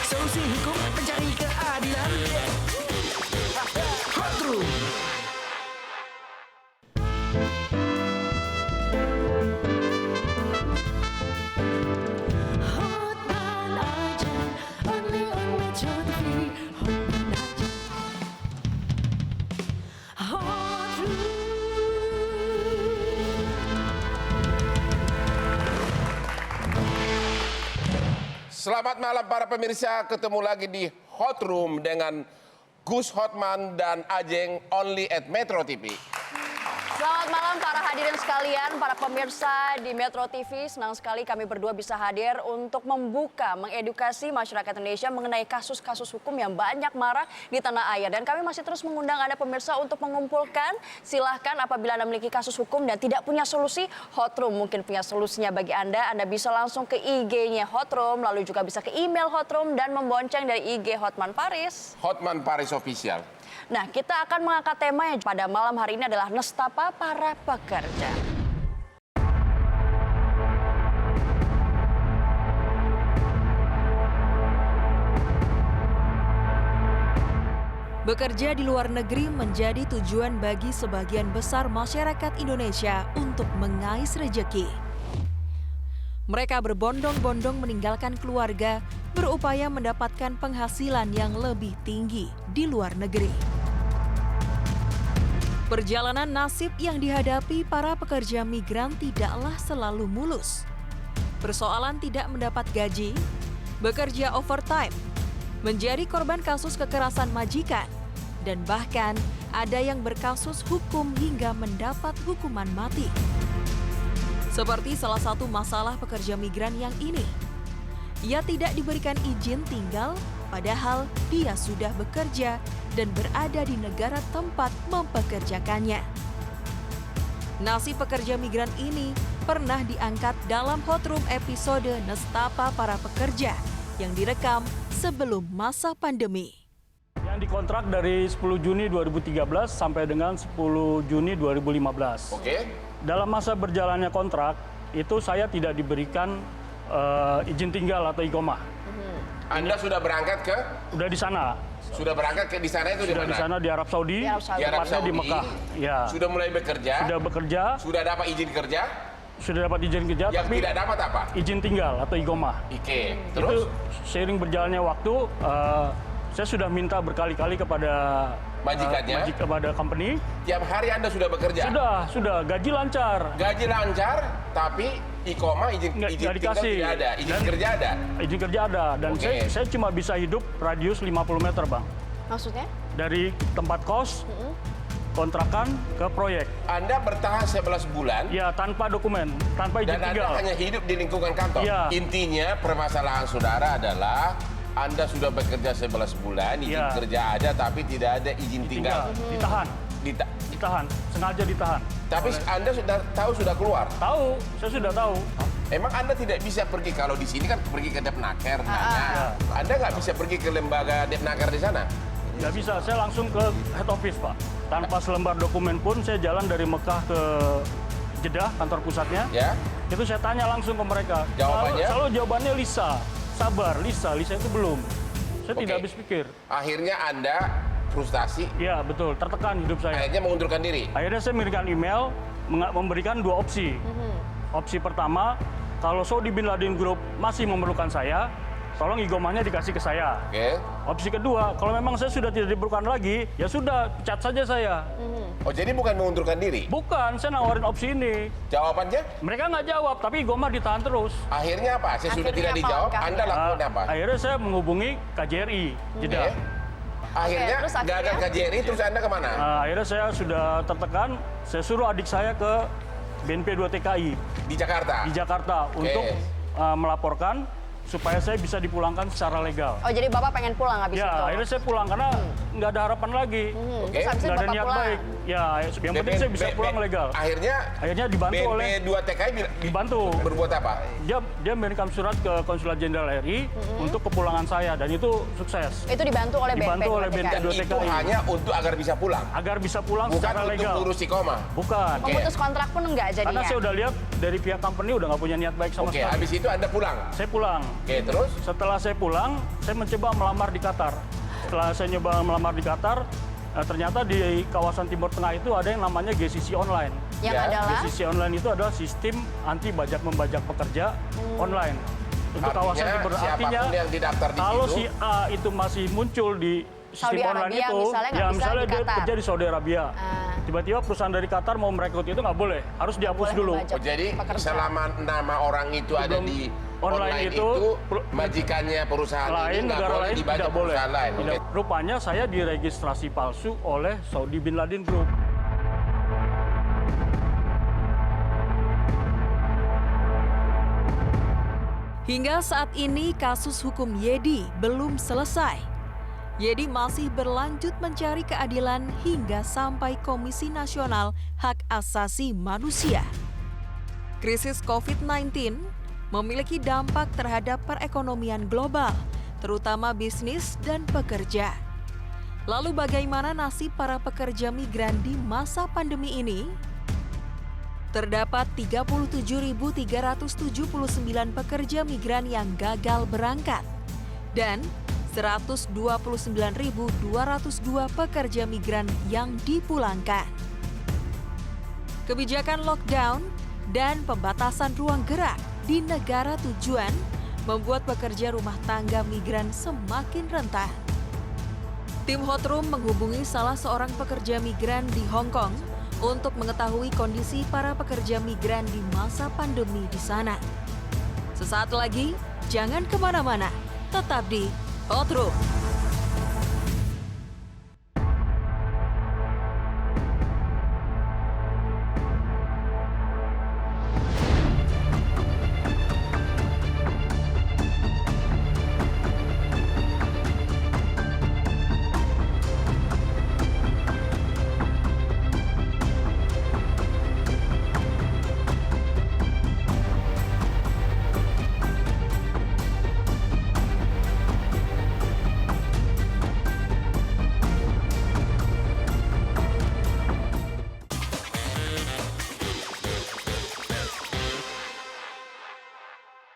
Solusi hukum mencari keadilan. Hot Room. Hotman aja, only on Metro TV. Hotman aja. Hot Room. Selamat malam para pemirsa, ketemu lagi di Hot Room dengan Gus Hotman dan Ajeng only at Metro TV. Selamat malam para hadirin sekalian, para pemirsa di Metro TV. Senang sekali kami berdua bisa hadir untuk membuka, mengedukasi masyarakat Indonesia mengenai kasus-kasus hukum yang banyak marak di tanah air. Dan kami masih terus mengundang Anda pemirsa untuk mengumpulkan. Silahkan apabila Anda memiliki kasus hukum dan tidak punya solusi, Hot Room mungkin punya solusinya bagi Anda. Anda bisa langsung ke IG-nya Hot Room, lalu juga bisa ke email Hot Room dan membonceng dari IG Hotman Paris. Hotman Paris Official. Nah, kita akan mengangkat tema yang pada malam hari ini adalah nestapa para pekerja. Bekerja di luar negeri menjadi tujuan bagi sebagian besar masyarakat Indonesia untuk mengais rejeki. Mereka berbondong-bondong meninggalkan keluarga, berupaya mendapatkan penghasilan yang lebih tinggi di luar negeri. Perjalanan nasib yang dihadapi para pekerja migran tidaklah selalu mulus. Persoalan tidak mendapat gaji, bekerja overtime, menjadi korban kasus kekerasan majikan, dan bahkan ada yang berkasus hukum hingga mendapat hukuman mati. Seperti salah satu masalah pekerja migran yang ini. Ia tidak diberikan izin tinggal, padahal dia sudah bekerja dan berada di negara tempat mempekerjakannya. Nasib pekerja migran ini pernah diangkat dalam Hot Room episode Nestapa Para Pekerja yang direkam sebelum masa pandemi. Yang dikontrak dari 10 Juni 2013 sampai dengan 10 Juni 2015. Oke. Dalam masa berjalannya kontrak, itu saya tidak diberikan izin tinggal atau iqomah. Anda sudah berangkat ke? Udah di sana. Sudah berangkat ke di sana itu di Sudah mana? di sana di Arab Saudi. Di Arab Saudi. Di Arab Tepatnya di Saudi. Mekah. Ya. Sudah mulai bekerja? Sudah bekerja, Sudah dapat izin kerja? sudah dapat izin kerja, Yang tapi tidak dapat apa? izin tinggal atau iqomah. Oke. Itu Terus? seiring berjalannya waktu, saya sudah minta berkali-kali kepada Majikannya? kepada company. Tiap hari Anda sudah bekerja? Sudah, gaji lancar. Gaji lancar, tapi iqomah izin Nggak tinggal dikasih. tidak ada, izin Dan- kerja ada. Izin kerja ada, dan Oke. saya cuma bisa hidup radius 50 meter, Bang. Maksudnya? Dari tempat kos, kontrakan ke proyek. Anda bertahan 11 bulan Ya, tanpa dokumen, tanpa izin dan Anda tinggal. hanya hidup di lingkungan kantor. Iya. Intinya permasalahan saudara adalah Anda sudah bekerja 11 bulan, izin Iya. kerja ada tapi tidak ada izin tinggal. Ditahan, Dita- ditahan, sengaja ditahan. Tapi Anda sudah tahu sudah keluar. Tahu, saya sudah tahu. Emang Anda tidak bisa pergi kalau di sini kan pergi ke Depnaker nanya. Anda nggak bisa pergi ke lembaga Depnaker di sana. Nggak bisa, saya langsung ke head office, Pak. Tanpa selembar dokumen pun, saya jalan dari Mekah ke Jeddah, kantor pusatnya. Ya. Itu saya tanya langsung ke mereka. Jawabannya? Selalu jawabannya Lisa. Sabar, Lisa itu belum. Saya tidak Oke. habis pikir. Akhirnya Anda frustasi, Ya, betul, tertekan hidup saya. akhirnya mengundurkan diri. Akhirnya saya memberikan email, memberikan dua opsi. Opsi pertama, kalau Saudi Bin Laden Group masih memerlukan saya, tolong iqomahnya dikasih ke saya. Oke. Opsi kedua, kalau memang saya sudah tidak diperlukan lagi, ya sudah, pecat saja saya. Oh, jadi bukan mengundurkan diri. Bukan, saya nawarin opsi ini. Jawabannya Mereka nggak jawab, tapi iqomah ditahan terus. akhirnya apa? Saya sudah Akhirnya tidak apa dijawab, langkahnya? Anda lakukan apa? Akhirnya saya menghubungi KJRI, Jeddah. Oke. Akhirnya terus gagal akhirnya? KJRI, terus Anda kemana? Akhirnya saya sudah tertekan, saya suruh adik saya ke BNP 2 TKI Di Jakarta. di Jakarta untuk melaporkan supaya saya bisa dipulangkan secara legal. Oh, jadi Bapak pengen pulang habis Ya, itu? akhirnya saya pulang karena nggak ada harapan lagi. Oke. Terus habis itu Nggak ada Bapak niat pulang? baik. Ya, yang penting saya bisa pulang legal. Akhirnya dibantu BNP oleh 2 TKI dibantu. berbuat apa? Dia memberikan surat ke Konsulat Jenderal RI untuk kepulangan saya dan itu sukses. Itu dibantu oleh Dibantu oleh BNP 2 BNP 2 TKI? Itu hanya untuk agar bisa pulang, Agar bisa pulang bukan secara untuk legal. ngurus iqomah. Bukan. Oke. Memutus kontrak pun enggak Karena jadinya? saya udah lihat dari pihak company udah nggak punya niat baik sama Oke, sekali. habis itu Anda pulang. Saya pulang. Oke, terus? Setelah saya pulang, saya mencoba melamar di Qatar. Setelah saya nyoba melamar di Qatar, ternyata di kawasan Timur Tengah itu ada yang namanya GCC Online. Yang Ya, adalah GCC Online itu adalah sistem anti bajak membajak pekerja online. Untuk Artinya, kawasan Timur siapapun yang didaftar di kalau situ, si A itu masih muncul di Saudi sistem online Arabia itu, misalnya nggak ya bisa misalnya di dia Qatar. kerja di Saudi Arabia, Ah. tiba-tiba perusahaan dari Qatar mau merekrut itu nggak boleh, harus dihapus boleh dulu. membajak. Oh, jadi Pekerja. selama nama orang itu ada Sebelum di online online itu, itu, majikannya perusahaan ini Lain, nggak negara boleh lain dibaca tidak boleh. perusahaan lain. Tidak. Oke. Rupanya saya diregistrasi palsu oleh Saudi Bin Laden Group. Hingga saat ini kasus hukum Yedi belum selesai. Yedi masih berlanjut mencari keadilan hingga sampai Komisi Nasional Hak Asasi Manusia. Krisis COVID-19 memiliki dampak terhadap perekonomian global, terutama bisnis dan pekerja. Lalu bagaimana nasib para pekerja migran di masa pandemi ini? Terdapat 37.379 pekerja migran yang gagal berangkat dan 129.202 pekerja migran yang dipulangkan. Kebijakan lockdown dan pembatasan ruang gerak di negara tujuan membuat pekerja rumah tangga migran semakin rentan. Tim Hot-Room menghubungi salah seorang pekerja migran di Hong Kong untuk mengetahui kondisi para pekerja migran di masa pandemi di sana. Sesaat lagi, jangan kemana-mana, tetap di Hot Room.